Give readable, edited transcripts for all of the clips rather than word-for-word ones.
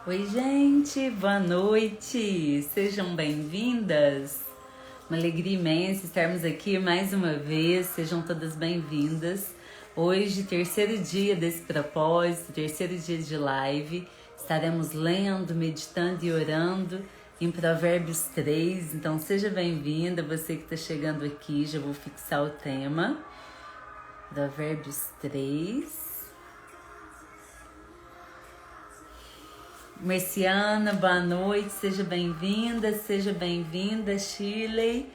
Oi, gente, boa noite, sejam bem-vindas. Uma alegria imensa estarmos aqui mais uma vez, sejam todas bem-vindas. Hoje, terceiro dia desse propósito, terceiro dia de live, estaremos lendo, meditando e orando em Provérbios 3. Então, seja bem-vinda, você que está chegando aqui, já vou fixar o tema. Provérbios 3. Merciana, boa noite, seja bem-vinda, Shirley.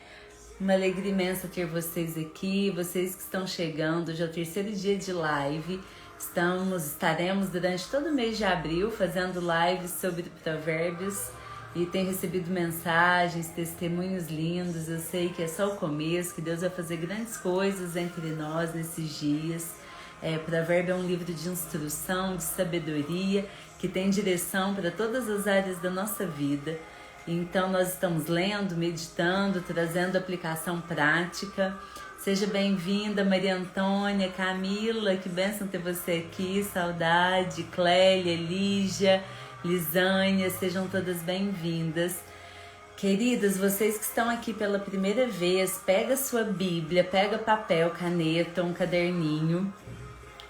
Uma alegria imensa ter vocês aqui, vocês que estão chegando. Hoje é o terceiro dia de live. Estaremos durante todo o mês de abril fazendo lives sobre provérbios e tenho recebido mensagens, testemunhos lindos. Eu sei que é só o começo, que Deus vai fazer grandes coisas entre nós nesses dias. Provérbio é um livro de instrução, de sabedoria, que tem direção para todas as áreas da nossa vida. Então nós estamos lendo, meditando, trazendo aplicação prática. Seja bem-vinda, Maria Antônia, Camila, que bênção ter você aqui, saudade, Clélia, Lígia, Lisânia, sejam todas bem-vindas. Queridas, vocês que estão aqui pela primeira vez, pega sua Bíblia, pega papel, caneta, um caderninho,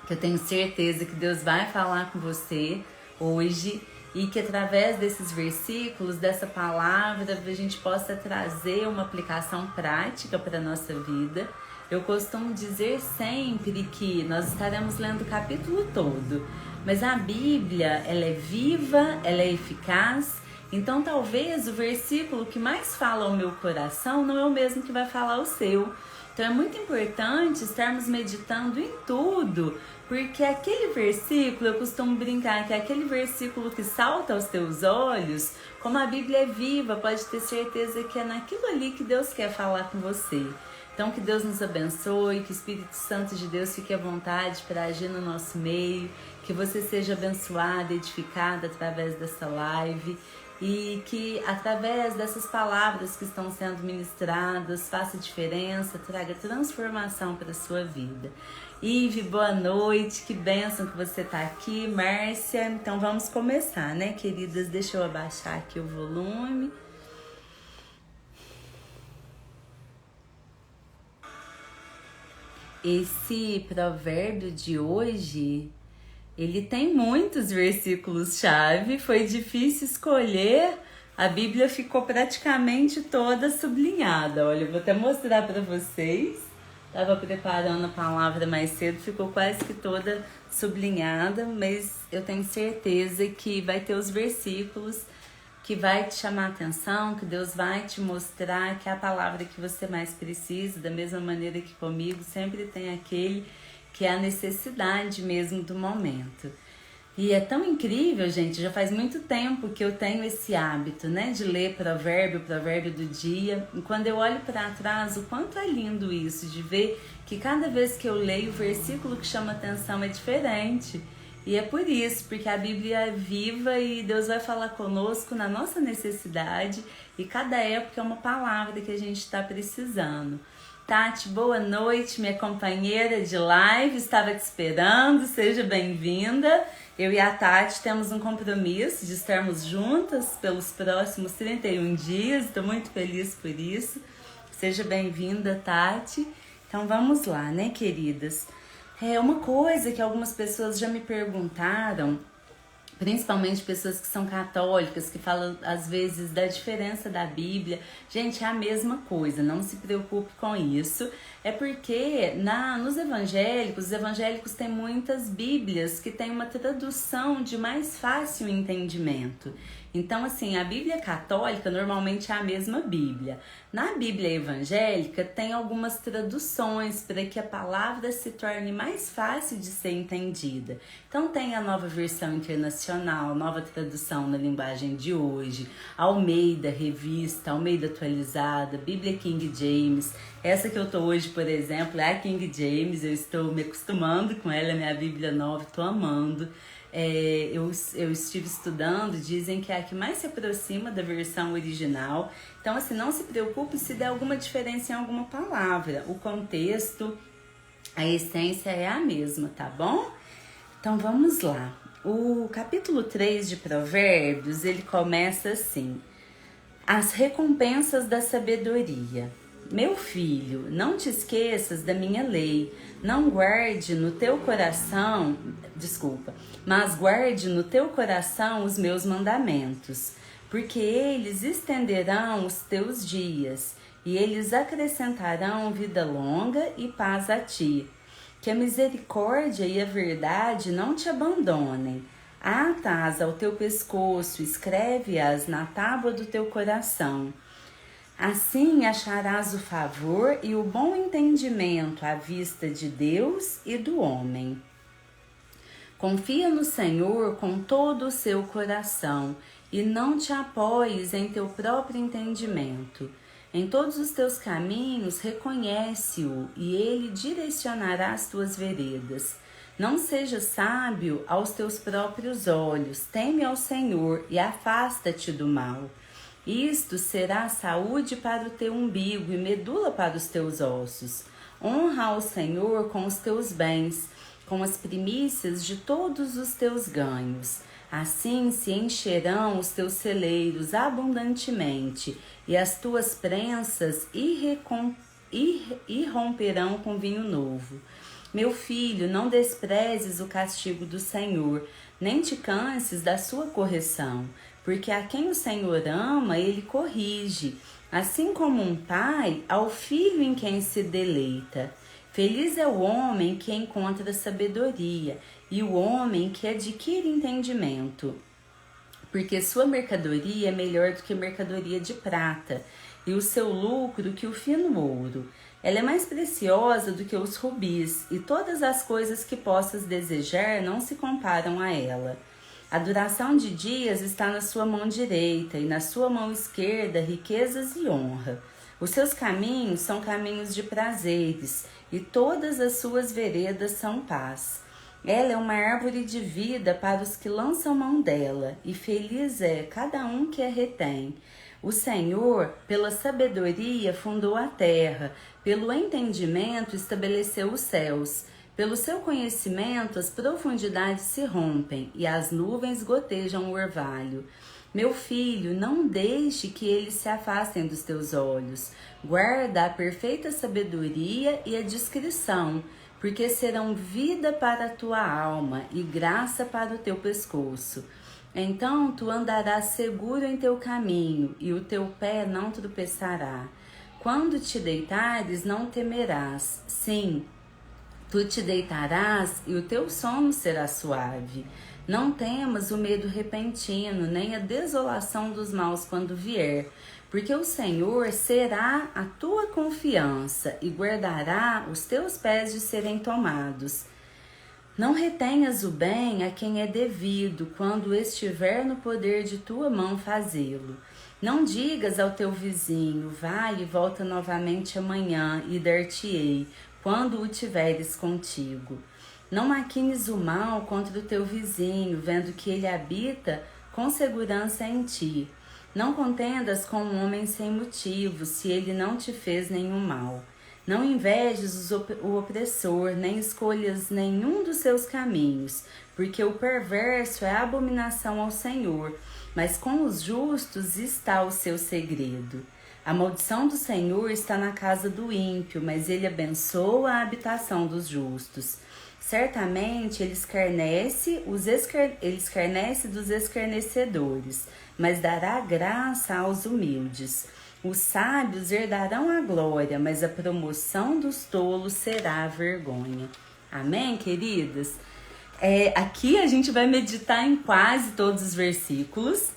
que eu tenho certeza que Deus vai falar com você hoje e que através desses versículos, dessa palavra, a gente possa trazer uma aplicação prática para a nossa vida. Eu costumo dizer sempre que nós estaremos lendo o capítulo todo, mas a Bíblia, ela é viva, ela é eficaz, então talvez o versículo que mais fala ao meu coração não é o mesmo que vai falar ao seu. Então é muito importante estarmos meditando em tudo, porque aquele versículo, eu costumo brincar que é aquele versículo que salta aos teus olhos, como a Bíblia é viva, pode ter certeza que é naquilo ali que Deus quer falar com você. Então que Deus nos abençoe, que o Espírito Santo de Deus fique à vontade para agir no nosso meio, que você seja abençoada, edificada através dessa live. E que através dessas palavras que estão sendo ministradas, faça diferença, traga transformação para a sua vida. Ive, boa noite, que bênção que você está aqui. Márcia, então vamos começar, né, queridas? Deixa eu abaixar aqui o volume. Esse provérbio de hoje, ele tem muitos versículos-chave, foi difícil escolher, a Bíblia ficou praticamente toda sublinhada. Olha, eu vou até mostrar para vocês, estava preparando a palavra mais cedo, ficou quase que toda sublinhada, mas eu tenho certeza que vai ter os versículos que vai te chamar a atenção, que Deus vai te mostrar que é a palavra que você mais precisa, da mesma maneira que comigo, sempre tem aquele que é a necessidade mesmo do momento. E é tão incrível, gente, já faz muito tempo que eu tenho esse hábito, né, de ler provérbio do dia. E quando eu olho para trás, o quanto é lindo isso, de ver que cada vez que eu leio, o versículo que chama atenção é diferente. E é por isso, porque a Bíblia é viva e Deus vai falar conosco na nossa necessidade, e cada época é uma palavra que a gente está precisando. Tati, boa noite, minha companheira de live, estava te esperando, seja bem-vinda. Eu e a Tati temos um compromisso de estarmos juntas pelos próximos 31 dias, estou muito feliz por isso. Seja bem-vinda, Tati. Então vamos lá, né, queridas? Uma coisa que algumas pessoas já me perguntaram, principalmente pessoas que são católicas, que falam às vezes da diferença da Bíblia. Gente, é a mesma coisa, não se preocupe com isso. É porque nos evangélicos, os evangélicos têm muitas Bíblias que têm uma tradução de mais fácil entendimento. Então, assim, a Bíblia católica normalmente é a mesma Bíblia. Na Bíblia evangélica tem algumas traduções para que a palavra se torne mais fácil de ser entendida. Então tem a Nova Versão Internacional, nova tradução na linguagem de hoje, Almeida Revista, Almeida Atualizada, Bíblia King James. Essa que eu tô hoje, por exemplo, é a King James, eu estou me acostumando com ela, é minha Bíblia nova, estou amando. Eu estive estudando, dizem que é a que mais se aproxima da versão original. Então, assim, não se preocupe se der alguma diferença em alguma palavra. O contexto, a essência é a mesma, tá bom? Então, vamos lá. O capítulo 3 de Provérbios, ele começa assim: as recompensas da sabedoria. Meu filho, não te esqueças da minha lei, não guarde no teu coração, mas guarde no teu coração os meus mandamentos, porque eles estenderão os teus dias, e eles acrescentarão vida longa e paz a ti. Que a misericórdia e a verdade não te abandonem. Ata-as ao teu pescoço, escreve-as na tábua do teu coração. Assim acharás o favor e o bom entendimento à vista de Deus e do homem. Confia no Senhor com todo o seu coração e não te apoies em teu próprio entendimento. Em todos os teus caminhos reconhece-o e ele direcionará as tuas veredas. Não sejas sábio aos teus próprios olhos, teme ao Senhor e afasta-te do mal. Isto será saúde para o teu umbigo e medula para os teus ossos. Honra ao Senhor com os teus bens, com as primícias de todos os teus ganhos. Assim se encherão os teus celeiros abundantemente, e as tuas prensas irromperão com vinho novo. Meu filho, não desprezes o castigo do Senhor, nem te canses da sua correção, porque a quem o Senhor ama, ele corrige, assim como um pai ao filho em quem se deleita. Feliz é o homem que encontra sabedoria e o homem que adquire entendimento, porque sua mercadoria é melhor do que mercadoria de prata, e o seu lucro que o fino ouro. Ela é mais preciosa do que os rubis, e todas as coisas que possas desejar não se comparam a ela. A duração de dias está na sua mão direita, e na sua mão esquerda riquezas e honra. Os seus caminhos são caminhos de prazeres, e todas as suas veredas são paz. Ela é uma árvore de vida para os que lançam mão dela, e feliz é cada um que a retém. O Senhor, pela sabedoria, fundou a terra, pelo entendimento estabeleceu os céus. Pelo seu conhecimento, as profundidades se rompem, e as nuvens gotejam o orvalho. Meu filho, não deixe que eles se afastem dos teus olhos. Guarda a perfeita sabedoria e a discrição, porque serão vida para a tua alma e graça para o teu pescoço. Então tu andarás seguro em teu caminho, e o teu pé não tropeçará. Quando te deitares, não temerás. Sim, tu te deitarás e o teu sono será suave. Não temas o medo repentino, nem a desolação dos maus quando vier, porque o Senhor será a tua confiança e guardará os teus pés de serem tomados. Não retenhas o bem a quem é devido, quando estiver no poder de tua mão fazê-lo. Não digas ao teu vizinho, vai e volta novamente amanhã, e dar-te-ei, quando o tiveres contigo. Não maquines o mal contra o teu vizinho, vendo que ele habita com segurança em ti. Não contendas com um homem sem motivo, se ele não te fez nenhum mal. Não invejes o opressor, nem escolhas nenhum dos seus caminhos, porque o perverso é abominação ao Senhor, mas com os justos está o seu segredo. A maldição do Senhor está na casa do ímpio, mas ele abençoa a habitação dos justos. Certamente ele escarnece dos escarnecedores, mas dará graça aos humildes. Os sábios herdarão a glória, mas a promoção dos tolos será a vergonha. Amém, queridas? Aqui a gente vai meditar em quase todos os versículos.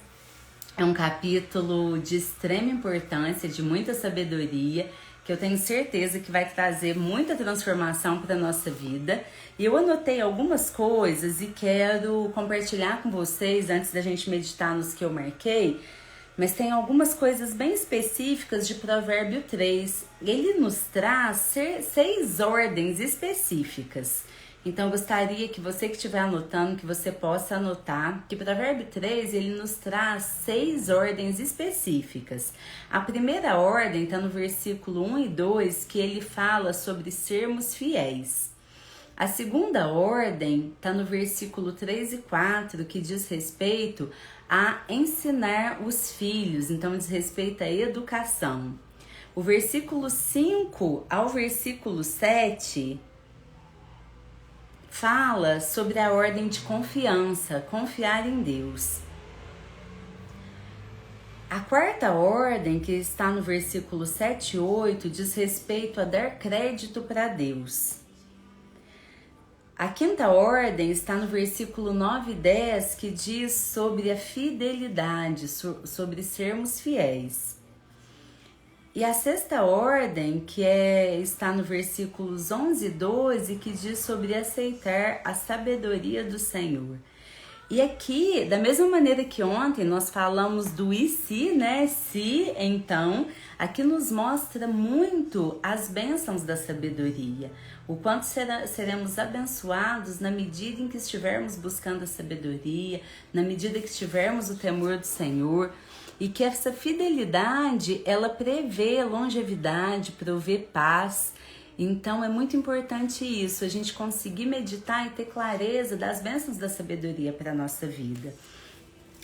É um capítulo de extrema importância, de muita sabedoria, que eu tenho certeza que vai trazer muita transformação para a nossa vida. E eu anotei algumas coisas e quero compartilhar com vocês antes da gente meditar nos que eu marquei, mas tem algumas coisas bem específicas de Provérbio 3. Ele nos traz 6 ordens específicas. Então, eu gostaria que você que estiver anotando, que você possa anotar, que Provérbio 3, ele nos traz 6 ordens específicas. A primeira ordem está no versículo 1 e 2, que ele fala sobre sermos fiéis. A segunda ordem está no versículo 3 e 4, que diz respeito a ensinar os filhos, então diz respeito à educação. O versículo 5 ao versículo 7 fala sobre a ordem de confiança, confiar em Deus. A quarta ordem, que está no versículo 7 e 8, diz respeito a dar crédito para Deus. A quinta ordem está no versículo 9 e 10, que diz sobre a fidelidade, sobre sermos fiéis. E a sexta ordem, que está no versículos 11 e 12, que diz sobre aceitar a sabedoria do Senhor. E aqui, da mesma maneira que ontem nós falamos do e se, né? Se, então, aqui nos mostra muito as bênçãos da sabedoria. O quanto seremos abençoados na medida em que estivermos buscando a sabedoria, na medida que tivermos o temor do Senhor. E que essa fidelidade, ela prevê longevidade, provê paz. Então é muito importante isso, a gente conseguir meditar e ter clareza das bênçãos da sabedoria para a nossa vida.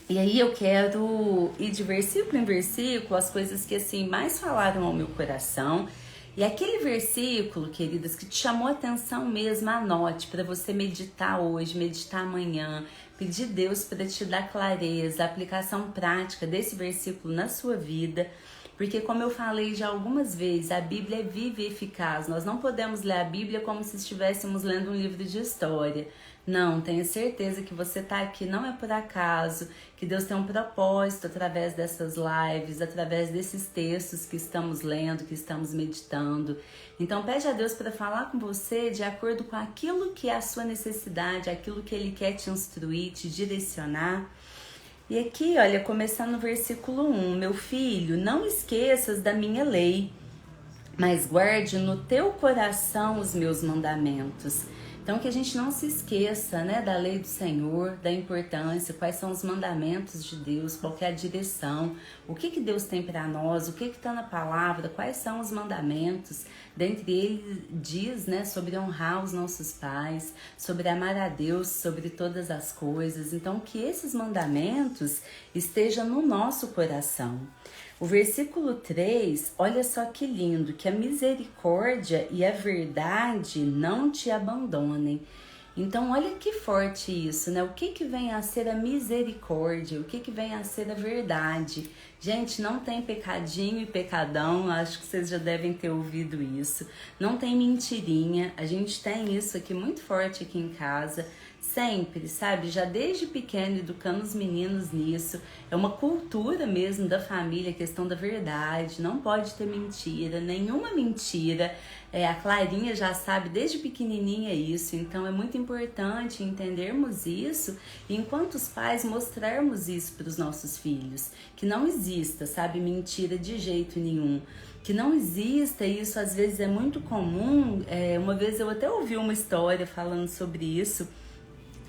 E aí eu quero ir de versículo em versículo, as coisas que assim mais falaram ao meu coração. E aquele versículo, queridas, que te chamou a atenção mesmo, anote para você meditar hoje, meditar amanhã, pedir Deus para te dar clareza, aplicação prática desse versículo na sua vida. Porque, como eu falei já algumas vezes, a Bíblia é viva e eficaz. Nós não podemos ler a Bíblia como se estivéssemos lendo um livro de história. Não, tenha certeza que você está aqui não é por acaso, que Deus tem um propósito através dessas lives, através desses textos que estamos lendo, que estamos meditando. Então, pede a Deus para falar com você de acordo com aquilo que é a sua necessidade, aquilo que Ele quer te instruir, te direcionar. E aqui, olha, começando no versículo 1, meu filho, não esqueças da minha lei, mas guarde no teu coração os meus mandamentos. Então, que a gente não se esqueça, né, da lei do Senhor, da importância, quais são os mandamentos de Deus, qual que é a direção, o que Deus tem para nós, o que está na palavra, quais são os mandamentos. Dentre eles diz, né, sobre honrar os nossos pais, sobre amar a Deus, sobre todas as coisas. Então, que esses mandamentos estejam no nosso coração. O versículo 3, olha só que lindo, que a misericórdia e a verdade não te abandonem. Então, olha que forte isso, né? O que vem a ser a misericórdia? O que vem a ser a verdade? Gente, não tem pecadinho e pecadão, acho que vocês já devem ter ouvido isso. Não tem mentirinha, a gente tem isso aqui muito forte aqui em casa. Sempre, sabe? Já desde pequeno, educando os meninos nisso. É uma cultura mesmo da família, a questão da verdade. Não pode ter mentira, nenhuma mentira. A Clarinha já sabe desde pequenininha isso. Então é muito importante entendermos isso e, enquanto os pais, mostrarmos isso para os nossos filhos. Que não exista, sabe? Mentira de jeito nenhum. Que não exista, isso às vezes é muito comum. Uma vez eu até ouvi uma história falando sobre isso.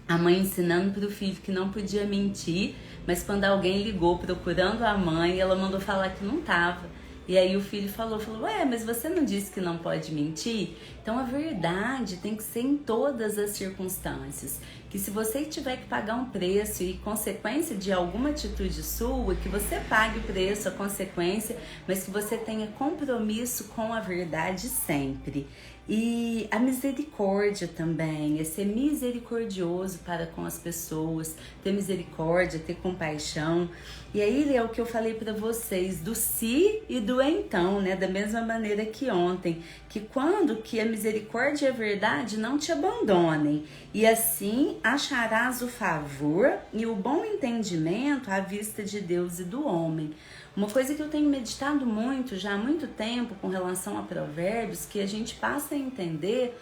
A mãe ensinando para o filho que não podia mentir, mas quando alguém ligou procurando a mãe, ela mandou falar que não estava. E aí o filho falou, ué, mas você não disse que não pode mentir? Então a verdade tem que ser em todas as circunstâncias. Que se você tiver que pagar um preço e consequência de alguma atitude sua, que você pague o preço, a consequência, mas que você tenha compromisso com a verdade sempre. E a misericórdia também, é ser misericordioso para com as pessoas, ter misericórdia, ter compaixão. E aí é o que eu falei para vocês, do se e do então, né? Da mesma maneira que ontem, que quando que a misericórdia e a verdade não te abandonem, e assim acharás o favor e o bom entendimento à vista de Deus e do homem. Uma coisa que eu tenho meditado muito, já há muito tempo, com relação a Provérbios, que a gente passa a entender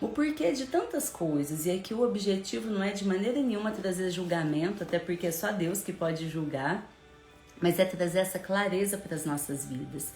o porquê de tantas coisas. E aqui o objetivo não é de maneira nenhuma trazer julgamento, até porque é só Deus que pode julgar, mas é trazer essa clareza para as nossas vidas.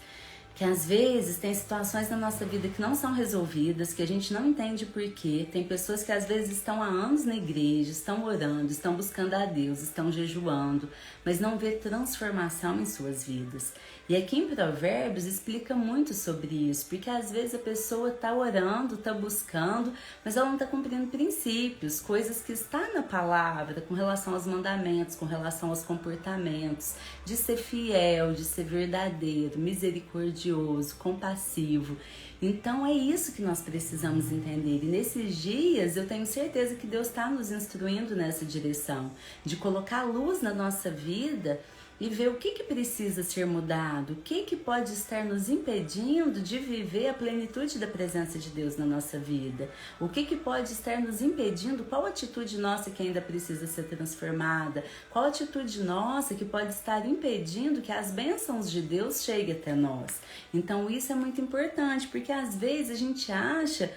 que às vezes tem situações na nossa vida que não são resolvidas, que a gente não entende por quê. Tem pessoas que às vezes estão há anos na igreja, estão orando, estão buscando a Deus, estão jejuando, mas não vê transformação em suas vidas. E aqui em Provérbios explica muito sobre isso, porque às vezes a pessoa está orando, está buscando, mas ela não está cumprindo princípios, coisas que está na palavra, com relação aos mandamentos, com relação aos comportamentos, de ser fiel, de ser verdadeiro, misericordioso, compassivo. Então é isso que nós precisamos entender. E nesses dias eu tenho certeza que Deus está nos instruindo nessa direção, de colocar luz na nossa vida e ver o que precisa ser mudado, o que pode estar nos impedindo de viver a plenitude da presença de Deus na nossa vida, o que pode estar nos impedindo, qual atitude nossa que ainda precisa ser transformada, qual atitude nossa que pode estar impedindo que as bênçãos de Deus cheguem até nós. Então isso é muito importante, porque às vezes a gente acha...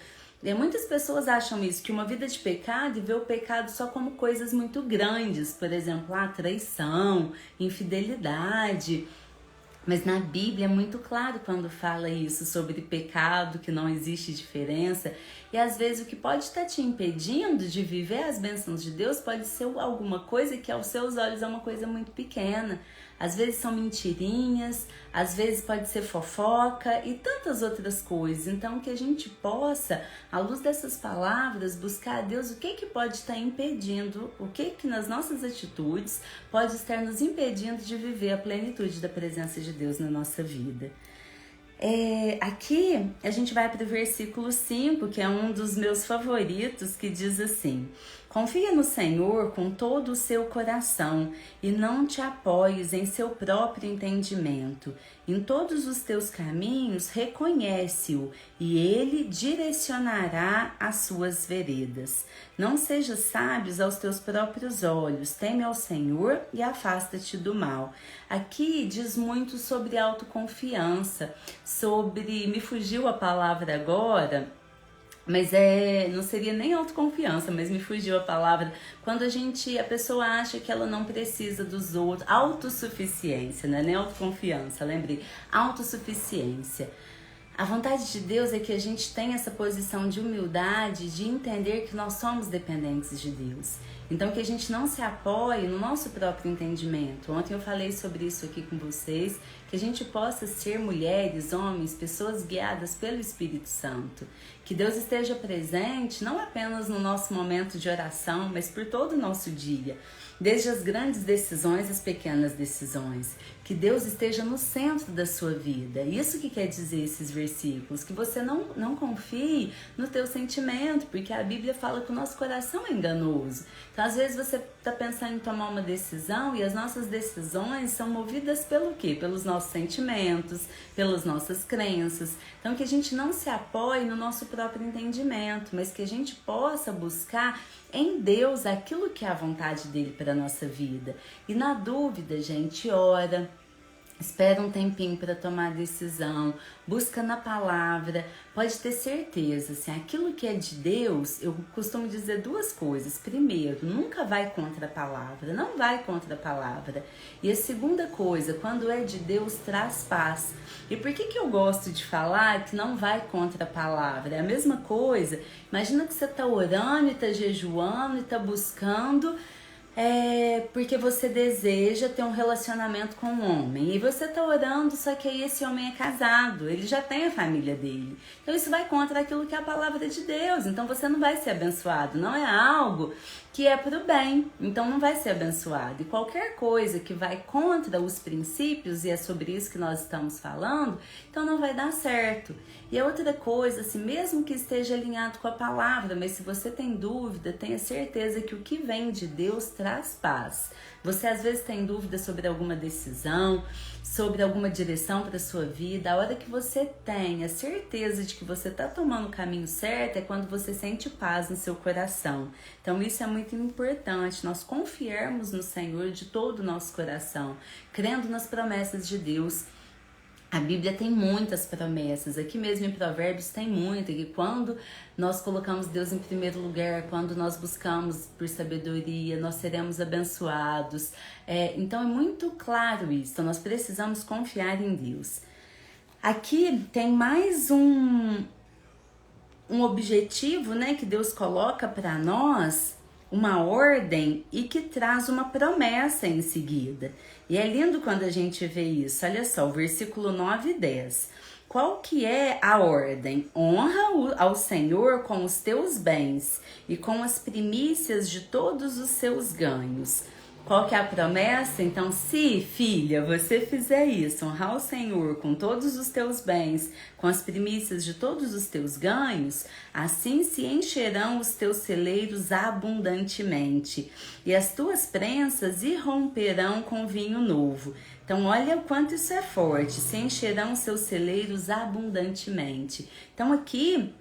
muitas pessoas acham isso, que uma vida de pecado e vê o pecado só como coisas muito grandes, por exemplo, a traição, infidelidade. Mas na Bíblia é muito claro quando fala isso, sobre pecado, que não existe diferença. E às vezes o que pode estar te impedindo de viver as bênçãos de Deus pode ser alguma coisa que aos seus olhos é uma coisa muito pequena. Às vezes são mentirinhas, às vezes pode ser fofoca e tantas outras coisas. Então que a gente possa, à luz dessas palavras, buscar a Deus o que pode estar impedindo, o que nas nossas atitudes pode estar nos impedindo de viver a plenitude da presença de Deus na nossa vida. Aqui a gente vai para o versículo 5, que é um dos meus favoritos, que diz assim: confia no Senhor com todo o seu coração e não te apoies em seu próprio entendimento. Em todos os teus caminhos reconhece-o e ele direcionará as suas veredas. Não sejas sábios aos teus próprios olhos, teme ao Senhor e afasta-te do mal. Aqui diz muito sobre autoconfiança, sobre, me fugiu a palavra agora, mas não seria nem autoconfiança, mas me fugiu a palavra, quando a pessoa acha que ela não precisa dos outros, autossuficiência, né? Nem autoconfiança, lembrei, autossuficiência. A vontade de Deus é que a gente tenha essa posição de humildade, de entender que nós somos dependentes de Deus. Então que a gente não se apoie no nosso próprio entendimento. Ontem eu falei sobre isso aqui com vocês, que a gente possa ser mulheres, homens, pessoas guiadas pelo Espírito Santo. Que Deus esteja presente não apenas no nosso momento de oração, mas por todo o nosso dia. Desde as grandes decisões às pequenas decisões. Que Deus esteja no centro da sua vida. Isso que quer dizer esses versículos. Que você não confie no teu sentimento, porque a Bíblia fala que o nosso coração é enganoso. Então, às vezes você está pensando em tomar uma decisão e as nossas decisões são movidas pelo quê? Pelos nossos sentimentos, pelas nossas crenças. Então, que a gente não se apoie no nosso próprio entendimento, mas que a gente possa buscar em Deus aquilo que é a vontade dele para a nossa vida. E na dúvida, gente, ora, espera um tempinho para tomar a decisão, busca na palavra, pode ter certeza, assim, aquilo que é de Deus, eu costumo dizer duas coisas. Primeiro, nunca vai contra a palavra, não vai contra a palavra. E a segunda coisa, quando é de Deus, traz paz. E por que eu gosto de falar que não vai contra a palavra? É a mesma coisa, imagina que você está orando e está jejuando e está buscando... porque você deseja ter um relacionamento com um homem e você tá orando, só que aí esse homem é casado, ele já tem a família dele, então isso vai contra aquilo que é a palavra de Deus, então você não vai ser abençoado, não é algo que é pro bem, então não vai ser abençoado. E qualquer coisa que vai contra os princípios, e é sobre isso que nós estamos falando, então não vai dar certo. E a outra coisa, assim, mesmo que esteja alinhado com a palavra, mas se você tem dúvida, tenha certeza que o que vem de Deus traz paz. Você às vezes tem dúvida sobre alguma decisão, sobre alguma direção para a sua vida. A hora que você tem a certeza de que você está tomando o caminho certo é quando você sente paz no seu coração. Então isso é muito importante, nós confiarmos no Senhor de todo o nosso coração, crendo nas promessas de Deus. A Bíblia tem muitas promessas, aqui mesmo em Provérbios tem muito, que quando nós colocamos Deus em primeiro lugar, quando nós buscamos por sabedoria, nós seremos abençoados. Então é muito claro isso, então nós precisamos confiar em Deus. Aqui tem mais um objetivo, né, que Deus coloca para nós, uma ordem e que traz uma promessa em seguida. E é lindo quando a gente vê isso. Olha só, o versículo 9 e 10. Qual que é a ordem? Honra ao Senhor com os teus bens e com as primícias de todos os seus ganhos. Qual que é a promessa? Então, se, filha, você fizer isso, honrar o Senhor com todos os teus bens, com as primícias de todos os teus ganhos, assim se encherão os teus celeiros abundantemente, e as tuas prensas irromperão com vinho novo. Então, olha o quanto isso é forte, se encherão os seus celeiros abundantemente. Então, aqui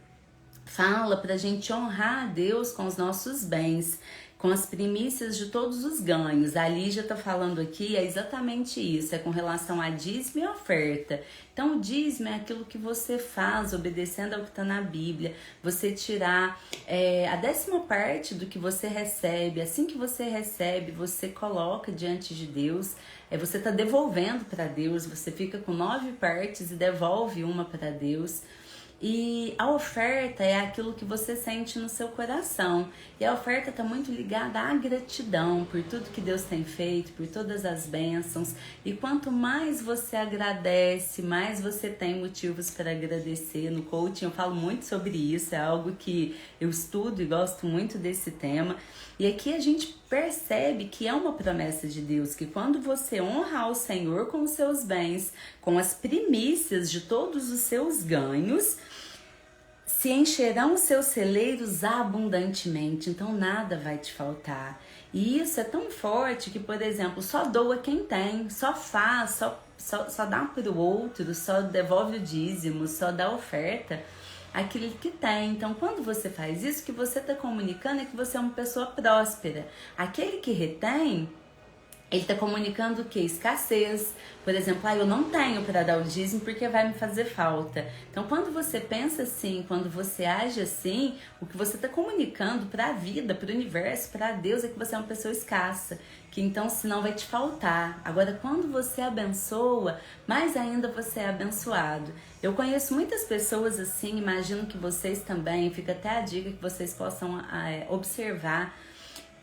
fala para a gente honrar a Deus com os nossos bens, com as primícias de todos os ganhos. A Lígia está falando aqui, é exatamente isso, é com relação a dízimo e oferta. Então, o dízimo é aquilo que você faz, obedecendo ao que está na Bíblia, você tirar a 10ª parte do que você recebe. Assim que você recebe, você coloca diante de Deus, você está devolvendo para Deus, você fica com 9 partes e devolve uma para Deus. E a oferta é aquilo que você sente no seu coração. E a oferta está muito ligada à gratidão por tudo que Deus tem feito, por todas as bênçãos. E quanto mais você agradece, mais você tem motivos para agradecer. No coaching eu falo muito sobre isso, é algo que eu estudo e gosto muito desse tema. E aqui a gente percebe que é uma promessa de Deus, que quando você honra ao Senhor com os seus bens, com as primícias de todos os seus ganhos, se encherão os seus celeiros abundantemente, então nada vai te faltar. E isso é tão forte que, por exemplo, só doa quem tem, só faz, só dá para o outro, só devolve o dízimo, só dá oferta aquilo que tem. Então, quando você faz isso, o que você está comunicando é que você é uma pessoa próspera. Aquele que retém, ele está comunicando o quê? Escassez. Por exemplo, eu não tenho para dar o dízimo porque vai me fazer falta. Então, quando você pensa assim, quando você age assim, o que você está comunicando para a vida, para o universo, para Deus, é que você é uma pessoa escassa, que então senão vai te faltar. Agora, quando você abençoa, mais ainda você é abençoado. Eu conheço muitas pessoas assim, imagino que vocês também, fica até a dica que vocês possam observar,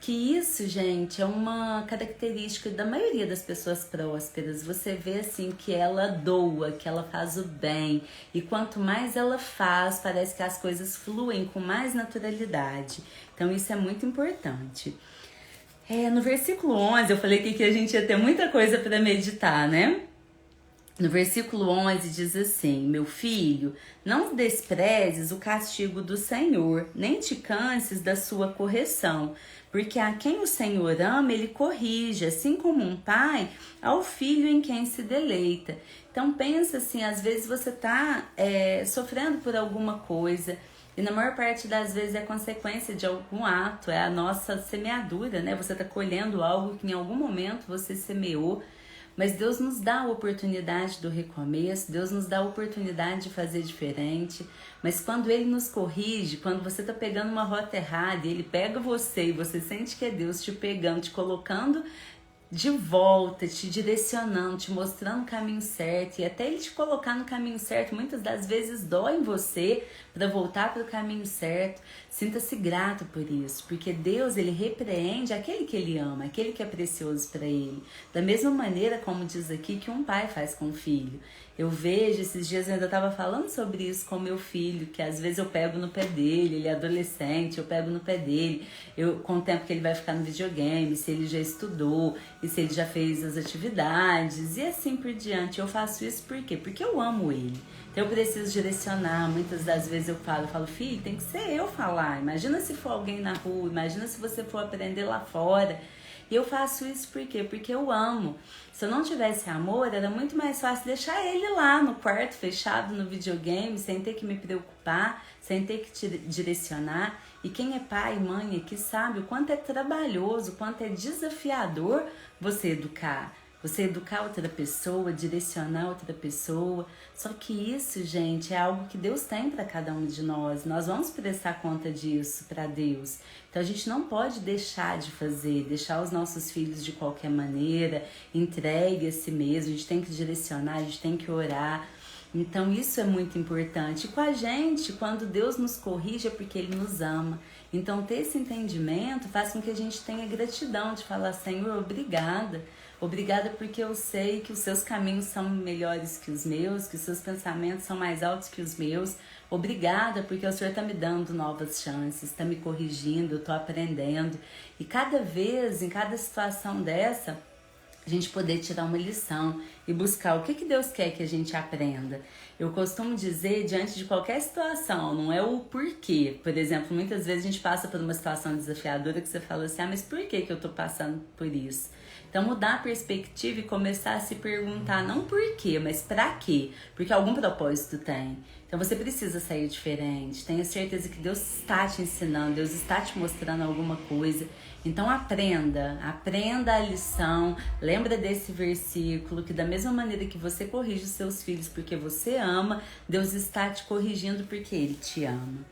que isso, gente, é uma característica da maioria das pessoas prósperas. Você vê assim que ela doa, que ela faz o bem, e quanto mais ela faz, parece que as coisas fluem com mais naturalidade. Então isso é muito importante. No versículo 11, eu falei que a gente ia ter muita coisa para meditar, né? No versículo 11 diz assim: meu filho, não desprezes o castigo do Senhor, nem te canses da sua correção, porque a quem o Senhor ama, ele corrige, assim como um pai ao filho em quem se deleita. Então pensa assim, às vezes você está sofrendo por alguma coisa, e na maior parte das vezes é consequência de algum ato, é a nossa semeadura, né? Você está colhendo algo que em algum momento você semeou. Mas Deus nos dá a oportunidade do recomeço, Deus nos dá a oportunidade de fazer diferente. Mas quando Ele nos corrige, quando você está pegando uma rota errada e Ele pega você e você sente que é Deus te pegando, te colocando de volta, te direcionando, te mostrando o caminho certo, e até Ele te colocar no caminho certo, muitas das vezes dói em você para voltar para o caminho certo. Sinta-se grato por isso, porque Deus, Ele repreende aquele que Ele ama, aquele que é precioso para Ele, da mesma maneira como diz aqui que um pai faz com o filho. Eu vejo, esses dias eu ainda estava falando sobre isso com meu filho, que às vezes eu pego no pé dele, ele é adolescente, eu pego no pé dele, com o tempo que ele vai ficar no videogame, se ele já estudou, e se ele já fez as atividades, e assim por diante. Eu faço isso por quê? Porque eu amo ele. Então eu preciso direcionar, muitas das vezes eu falo, filho, tem que ser eu falar, imagina se for alguém na rua, imagina se você for aprender lá fora. E eu faço isso por quê? Porque eu amo. Se eu não tivesse amor, era muito mais fácil deixar ele lá no quarto, fechado no videogame, sem ter que me preocupar, sem ter que te direcionar. E quem é pai e mãe aqui sabe o quanto é trabalhoso, o quanto é desafiador você educar. Você educar outra pessoa, direcionar outra pessoa. Só que isso, gente, é algo que Deus tem para cada um de nós. Nós vamos prestar conta disso para Deus. Então a gente não pode deixar de fazer, deixar os nossos filhos de qualquer maneira, entregue a si mesmo. A gente tem que direcionar, a gente tem que orar. Então isso é muito importante. E com a gente, quando Deus nos corrige, é porque Ele nos ama. Então ter esse entendimento faz com que a gente tenha gratidão de falar, Senhor, obrigada. Obrigada porque eu sei que os seus caminhos são melhores que os meus, que os seus pensamentos são mais altos que os meus. Obrigada porque o Senhor está me dando novas chances, está me corrigindo, eu estou aprendendo. E cada vez, em cada situação dessa, a gente poder tirar uma lição e buscar o que Deus quer que a gente aprenda. Eu costumo dizer, diante de qualquer situação, não é o porquê. Por exemplo, muitas vezes a gente passa por uma situação desafiadora que você fala assim, mas por que eu tô passando por isso? Então mudar a perspectiva e começar a se perguntar, não por quê, mas pra quê? Porque algum propósito tem. Então você precisa sair diferente. Tenha certeza que Deus está te ensinando, Deus está te mostrando alguma coisa. Então aprenda a lição, lembra desse versículo, que da mesma maneira que você corrige os seus filhos porque você ama, Deus está te corrigindo porque Ele te ama.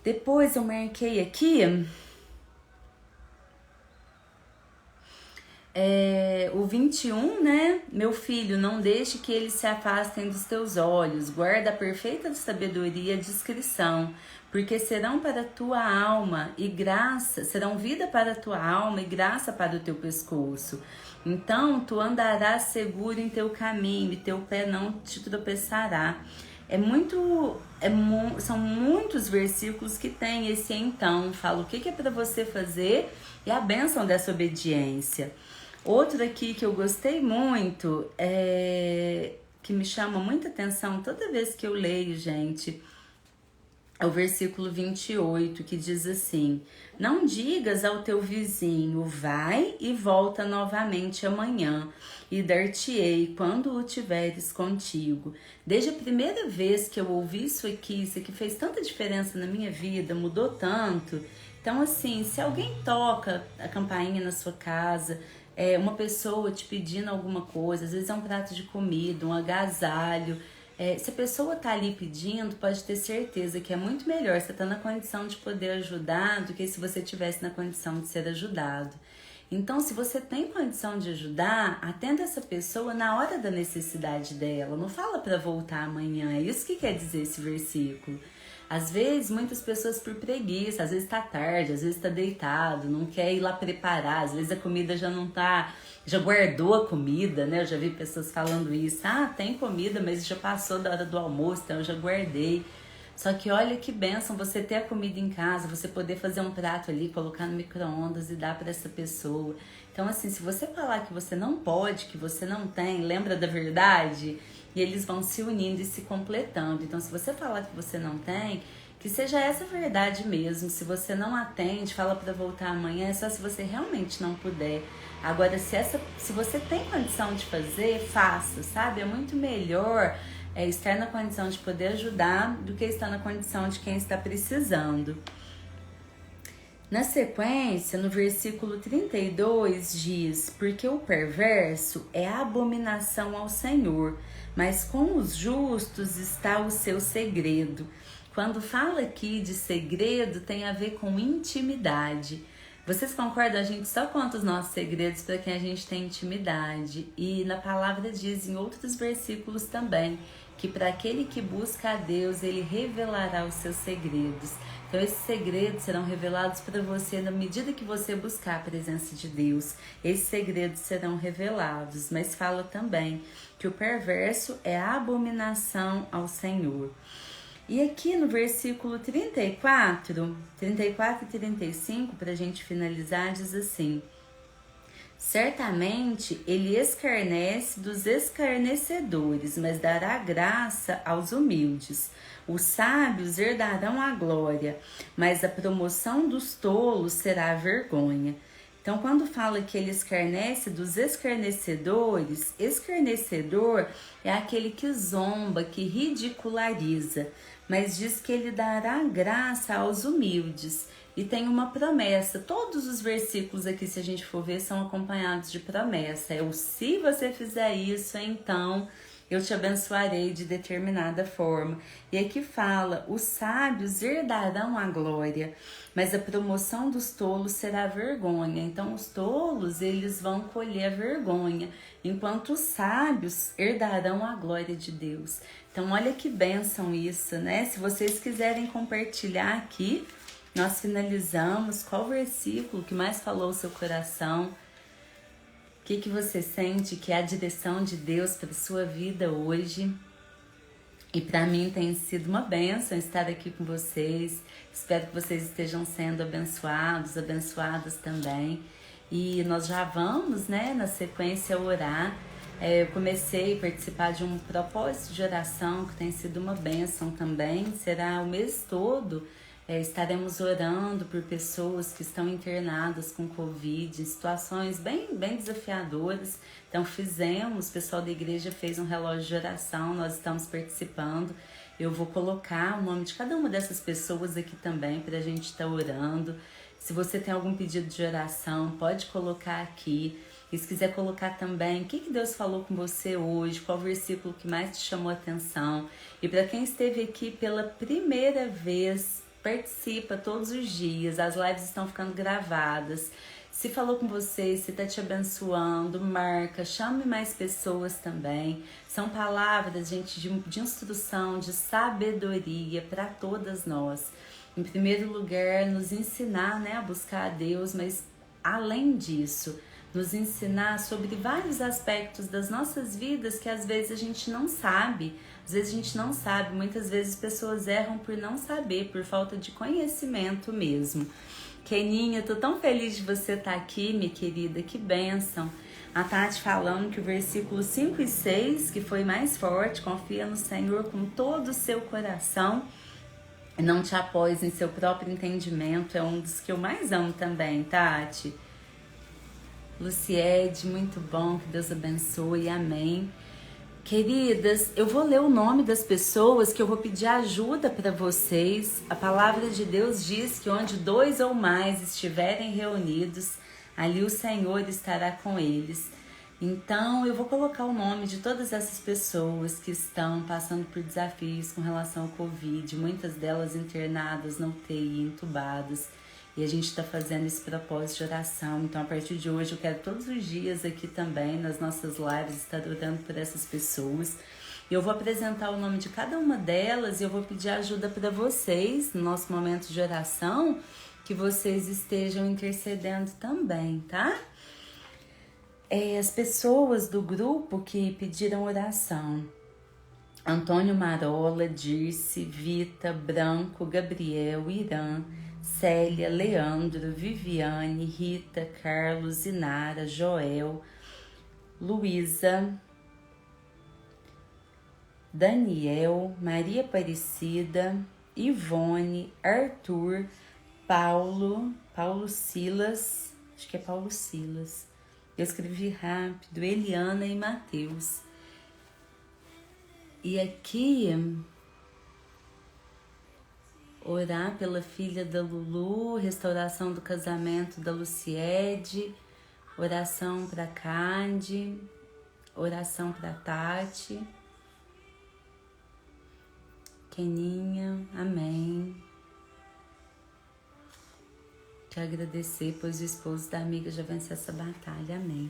Depois eu marquei aqui o 21, né? Meu filho, não deixe que eles se afastem dos teus olhos, guarda a perfeita sabedoria e discrição, porque serão para a tua alma e graça, serão vida para a tua alma e graça para o teu pescoço. Então tu andarás seguro em teu caminho e teu pé não te tropeçará. São muitos versículos que tem esse então, fala o que é para você fazer e a bênção dessa obediência. Outro aqui que eu gostei muito, que me chama muita atenção toda vez que eu leio, gente, é o versículo 28, que diz assim: não digas ao teu vizinho, vai e volta novamente amanhã, e dar-te-ei quando o tiveres contigo. Desde a primeira vez que eu ouvi isso aqui fez tanta diferença na minha vida, mudou tanto. Então assim, se alguém toca a campainha na sua casa, uma pessoa te pedindo alguma coisa, às vezes é um prato de comida, um agasalho, se a pessoa tá ali pedindo, pode ter certeza que é muito melhor você tá na condição de poder ajudar do que se você tivesse na condição de ser ajudado. Então, se você tem condição de ajudar, atenda essa pessoa na hora da necessidade dela. Não fala para voltar amanhã. É isso que quer dizer esse versículo. Às vezes, muitas pessoas por preguiça, às vezes tá tarde, às vezes tá deitado, não quer ir lá preparar, às vezes a comida já não tá, já guardou a comida, né? Eu já vi pessoas falando isso, tem comida, mas já passou da hora do almoço, então eu já guardei. Só que olha que bênção você ter a comida em casa, você poder fazer um prato ali, colocar no micro-ondas e dar para essa pessoa. Então assim, se você falar que você não pode, que você não tem, lembra da verdade? E eles vão se unindo e se completando. Então se você falar que você não tem, que seja essa verdade mesmo. Se você não atende, fala para voltar amanhã, é só se você realmente não puder. Agora, se você tem condição de fazer, faça, sabe? É muito melhor estar na condição de poder ajudar do que estar na condição de quem está precisando. Na sequência, no versículo 32 diz: porque o perverso é abominação ao Senhor, mas com os justos está o seu segredo. Quando fala aqui de segredo, tem a ver com intimidade. Vocês concordam? A gente só conta os nossos segredos para quem a gente tem intimidade. E na palavra diz em outros versículos também que para aquele que busca a Deus, Ele revelará os seus segredos. Então esses segredos serão revelados para você na medida que você buscar a presença de Deus. Esses segredos serão revelados, mas fala também que o perverso é a abominação ao Senhor. E aqui no versículo 34 e 35, para a gente finalizar, diz assim: certamente ele escarnece dos escarnecedores, mas dará graça aos humildes. Os sábios herdarão a glória, mas a promoção dos tolos será a vergonha. Então, quando fala que ele escarnece dos escarnecedores, escarnecedor é aquele que zomba, que ridiculariza, mas diz que ele dará graça aos humildes. E tem uma promessa. Todos os versículos aqui, se a gente for ver, são acompanhados de promessa. É o se você fizer isso, então eu te abençoarei de determinada forma. E aqui fala, os sábios herdarão a glória, mas a promoção dos tolos será vergonha. Então os tolos, eles vão colher a vergonha, enquanto os sábios herdarão a glória de Deus. Então olha que bênção isso, né? Se vocês quiserem compartilhar aqui, nós finalizamos. Qual versículo que mais falou o seu coração? O que você sente que é a direção de Deus para a sua vida hoje? E para mim tem sido uma bênção estar aqui com vocês. Espero que vocês estejam sendo abençoados, abençoadas também. E nós já vamos, né, na sequência, orar. Eu comecei a participar de um propósito de oração que tem sido uma bênção também. Será o mês todo. Estaremos orando por pessoas que estão internadas com Covid, em situações bem desafiadoras. Então o pessoal da igreja fez um relógio de oração, nós estamos participando. Eu vou colocar o nome de cada uma dessas pessoas aqui também para a gente estar orando. Se você tem algum pedido de oração, pode colocar aqui. E se quiser colocar também o que Deus falou com você hoje, qual versículo que mais te chamou a atenção. E para quem esteve aqui pela primeira vez, participa todos os dias, as lives estão ficando gravadas. Se falou com você, se está te abençoando, marca, chame mais pessoas também. São palavras, gente, de instrução, de sabedoria para todas nós. Em primeiro lugar, nos ensinar, né, a buscar a Deus, mas além disso, nos ensinar sobre vários aspectos das nossas vidas que às vezes a gente não sabe. Às vezes a gente não sabe, muitas vezes pessoas erram por não saber, por falta de conhecimento mesmo. Keninha, tô tão feliz de você estar aqui, minha querida, que bênção. A Tati falando que o versículo 5 e 6, que foi mais forte, confia no Senhor com todo o seu coração e não te apoies em seu próprio entendimento, é um dos que eu mais amo também, Tati. Luciede, muito bom, que Deus abençoe, amém. Queridas, eu vou ler o nome das pessoas que eu vou pedir ajuda para vocês. A palavra de Deus diz que onde 2 ou mais estiverem reunidos, ali o Senhor estará com eles. Então, eu vou colocar o nome de todas essas pessoas que estão passando por desafios com relação ao Covid, muitas delas internadas na UTI, entubadas. E a gente está fazendo esse propósito de oração. Então, a partir de hoje, eu quero todos os dias aqui também, nas nossas lives, estar orando por essas pessoas. Eu vou apresentar o nome de cada uma delas e eu vou pedir ajuda para vocês, no nosso momento de oração, que vocês estejam intercedendo também, tá? As pessoas do grupo que pediram oração: Antônio Marola, Dirce, Vita, Branco, Gabriel, Irã, Célia, Leandro, Viviane, Rita, Carlos, Inara, Joel, Luísa, Daniel, Maria Aparecida, Ivone, Arthur, Paulo Silas, acho que é Paulo Silas, eu escrevi rápido, Eliana e Mateus. E aqui, orar pela filha da Lulu, restauração do casamento da Luciede, oração para Cade, oração para Tati, Keninha, amém. Te agradecer, pois o esposo da amiga já venceu essa batalha, amém.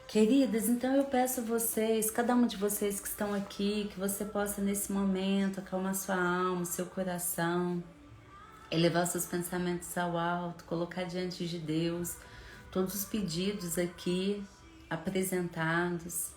Queridas, então eu peço a vocês, cada um de vocês que estão aqui, que você possa nesse momento acalmar sua alma, seu coração, elevar seus pensamentos ao alto, colocar diante de Deus todos os pedidos aqui apresentados.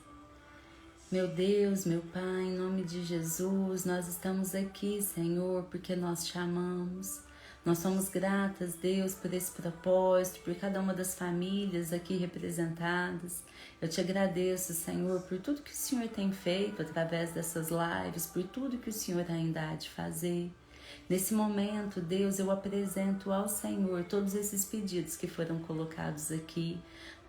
Meu Deus, meu Pai, em nome de Jesus, nós estamos aqui, Senhor, porque nós te amamos. Nós somos gratas, Deus, por esse propósito, por cada uma das famílias aqui representadas. Eu te agradeço, Senhor, por tudo que o Senhor tem feito através dessas lives, por tudo que o Senhor ainda há de fazer. Nesse momento, Deus, eu apresento ao Senhor todos esses pedidos que foram colocados aqui,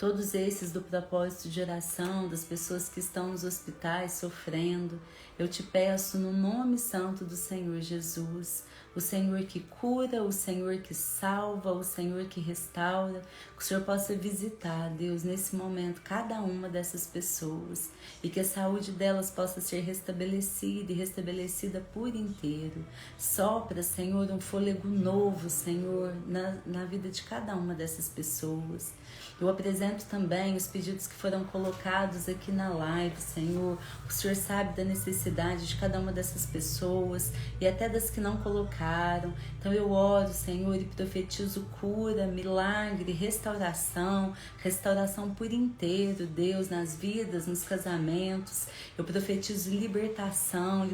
todos esses do propósito de oração, das pessoas que estão nos hospitais sofrendo. Eu te peço no nome santo do Senhor Jesus, o Senhor que cura, o Senhor que salva, o Senhor que restaura, que o Senhor possa visitar, Deus, nesse momento, cada uma dessas pessoas e que a saúde delas possa ser restabelecida e restabelecida por inteiro. Sopra, Senhor, um fôlego novo, Senhor, na vida de cada uma dessas pessoas. Eu apresento também os pedidos que foram colocados aqui na live, Senhor. O Senhor sabe da necessidade de cada uma dessas pessoas e até das que não colocaram. Então eu oro, Senhor, e profetizo cura, milagre, restauração por inteiro, Deus, nas vidas, nos casamentos. Eu profetizo libertação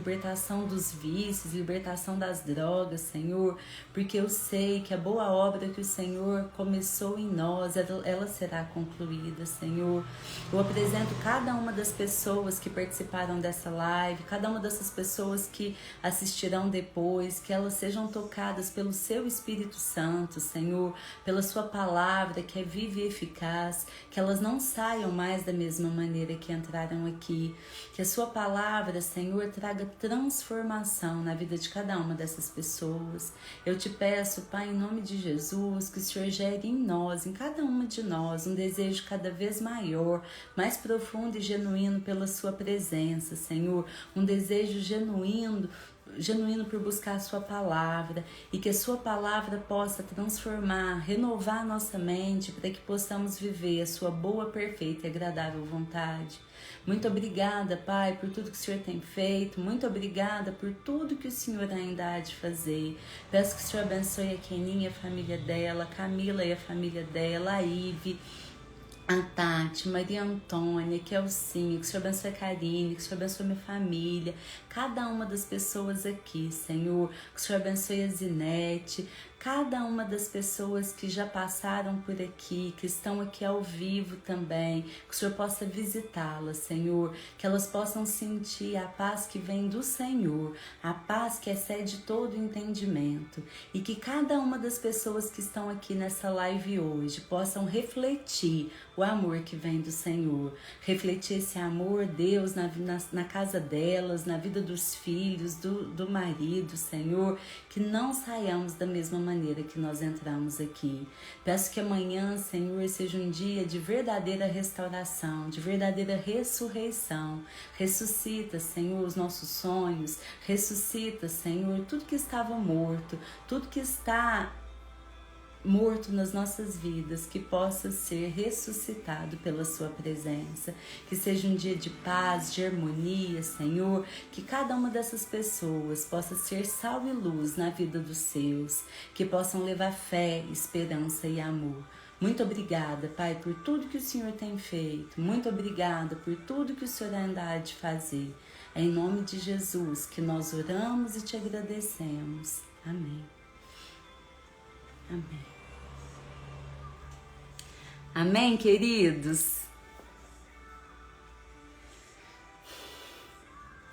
dos vícios, libertação das drogas, Senhor, porque eu sei que a boa obra que o Senhor começou em nós, ela será concluída, Senhor. Eu apresento cada uma das pessoas que participaram dessa live, cada uma dessas pessoas que assistirão depois, que elas sejam tocadas pelo Seu Espírito Santo, Senhor, pela Sua palavra que é viva e eficaz, que elas não saiam mais da mesma maneira que entraram aqui, que a Sua palavra, Senhor, traga transformação na vida de cada uma dessas pessoas. Eu te peço, Pai, em nome de Jesus, que o Senhor gere em nós, em cada uma de nós, um desejo cada vez maior, mais profundo e genuíno pela Sua presença, Senhor, um desejo genuíno por buscar a Sua palavra e que a Sua palavra possa transformar, renovar a nossa mente para que possamos viver a Sua boa, perfeita e agradável vontade. Muito obrigada, Pai, por tudo que o Senhor tem feito. Muito obrigada por tudo que o Senhor ainda há de fazer. Peço que o Senhor abençoe a Keninha, a família dela, a Camila e a família dela, a Ive, a Tati, Maria Antônia, que é o Sim, que o Senhor abençoe a Karine, que o Senhor abençoe a minha família, cada uma das pessoas aqui, Senhor, que o Senhor abençoe a Zinete, cada uma das pessoas que já passaram por aqui, que estão aqui ao vivo também, que o Senhor possa visitá-las, Senhor, que elas possam sentir a paz que vem do Senhor, a paz que excede todo o entendimento, e que cada uma das pessoas que estão aqui nessa live hoje possam refletir o amor que vem do Senhor, refletir esse amor, Deus, na casa delas, na vida dos filhos, do marido, Senhor, que não saiamos da mesma maneira que nós entramos aqui. Peço que amanhã, Senhor, seja um dia de verdadeira restauração, de verdadeira ressurreição. Ressuscita, Senhor, os nossos sonhos, ressuscita, Senhor, tudo que estava morto, tudo que está morto nas nossas vidas, que possa ser ressuscitado pela Sua presença, que seja um dia de paz, de harmonia, Senhor, que cada uma dessas pessoas possa ser sal e luz na vida dos seus, que possam levar fé, esperança e amor. Muito obrigada, Pai, por tudo que o Senhor tem feito, muito obrigada por tudo que o Senhor ainda há de fazer. É em nome de Jesus que nós oramos e te agradecemos. Amém. Amém. Amém, queridos?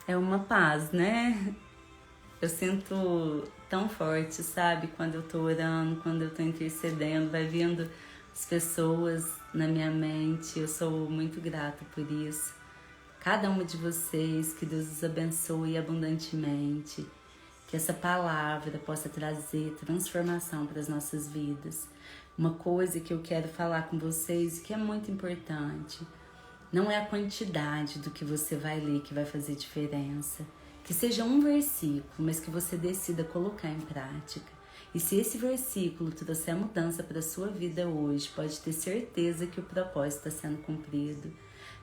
É uma paz, né? Eu sinto tão forte, sabe? Quando eu tô orando, quando eu tô intercedendo, vai vindo as pessoas na minha mente. Eu sou muito grata por isso. Cada uma de vocês, que Deus os abençoe abundantemente. Que essa palavra possa trazer transformação para as nossas vidas. Uma coisa que eu quero falar com vocês, que é muito importante, não é a quantidade do que você vai ler que vai fazer diferença. Que seja um versículo, mas que você decida colocar em prática. E se esse versículo trouxer mudança para a sua vida hoje, pode ter certeza que o propósito está sendo cumprido.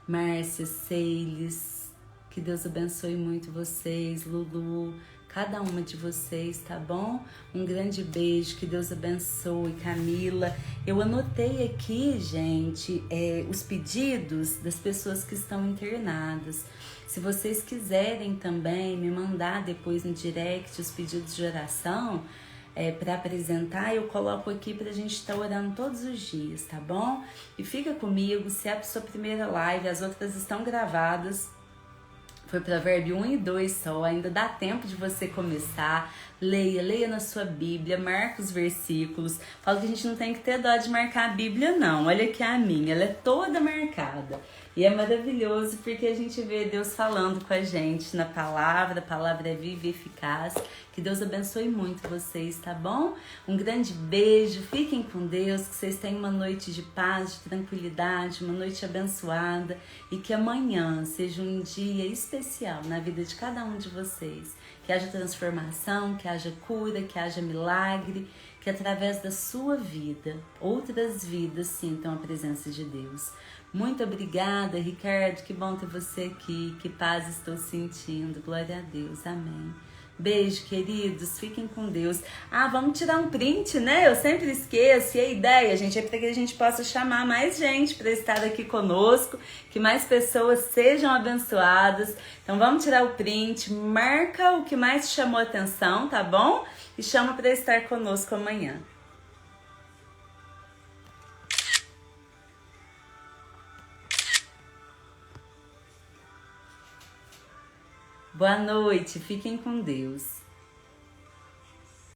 Márcia, Seiles, que Deus abençoe muito vocês, Lulu, cada uma de vocês, tá bom? Um grande beijo, que Deus abençoe, Camila. Eu anotei aqui, gente, os pedidos das pessoas que estão internadas. Se vocês quiserem também me mandar depois no direct os pedidos de oração para apresentar, eu coloco aqui pra gente estar orando todos os dias, tá bom? E fica comigo, se é a sua primeira live, as outras estão gravadas. Foi Provérbio 1 e 2 só, ainda dá tempo de você começar. Leia na sua Bíblia, marca os versículos. Falo que a gente não tem que ter dó de marcar a Bíblia, não. Olha aqui a minha, ela é toda marcada. E é maravilhoso porque a gente vê Deus falando com a gente na palavra. A palavra é viva e eficaz. Que Deus abençoe muito vocês, tá bom? Um grande beijo, fiquem com Deus, que vocês tenham uma noite de paz, de tranquilidade, uma noite abençoada e que amanhã seja um dia especial na vida de cada um de vocês. Que haja transformação, que haja cura, que haja milagre, que através da sua vida, outras vidas sintam a presença de Deus. Muito obrigada, Ricardo, que bom ter você aqui, que paz estou sentindo, glória a Deus, amém. Beijo, queridos, fiquem com Deus. Vamos tirar um print, né? Eu sempre esqueço, e a ideia, gente, é para que a gente possa chamar mais gente para estar aqui conosco, que mais pessoas sejam abençoadas. Então vamos tirar o print, marca o que mais te chamou a atenção, tá bom? E chama para estar conosco amanhã. Boa noite, fiquem com Deus.